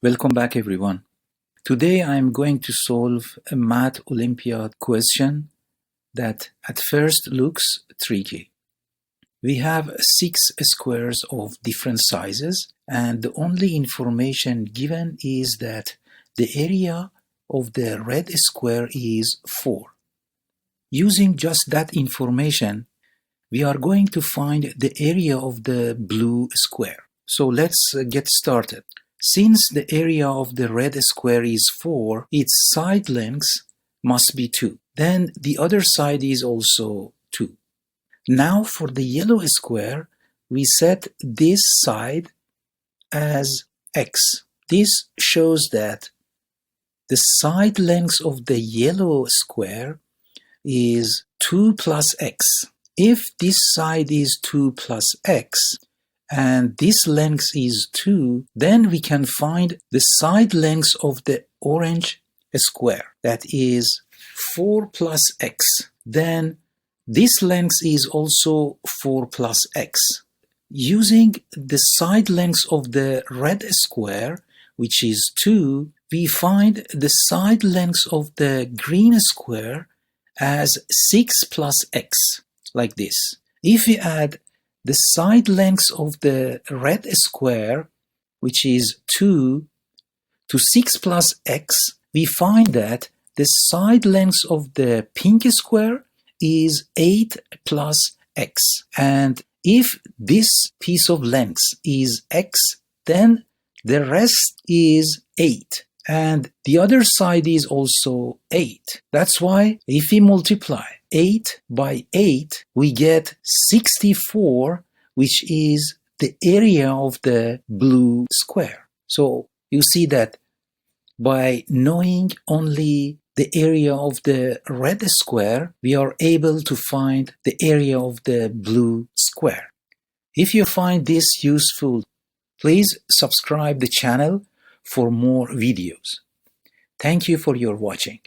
Welcome back everyone. Today I am going to solve a math Olympiad question that at first looks tricky. We have 6 squares of different sizes and the only information given is that the area of the red square is 4. Using just that information, we are going to find the area of the blue square. So let's get started. Since the area of the red square is 4, its side lengths must be 2. Then the other side is also 2. Now for the yellow square, we set this side as x. This shows that the side length of the yellow square is 2 plus x. If this side is 2 plus x, and this length is 2, then we can find the side length of the orange square, that is 4 plus x. Then this length is also 4 plus x. Using the side length of the red square, which is 2, we find the side length of the green square as 6 plus x, like this. If we add the side length of the red square, which is 2, to 6 plus x, we find that the side length of the pink square is 8 plus x. And if this piece of length is x, then the rest is 8. And the other side is also 8. That's why if we multiply 8 by 8, we get 64, which is the area of the blue square. So you see that by knowing only the area of the red square, we are able to find the area of the blue square. If you find this useful, please subscribe the channel for more videos. Thank you for your watching.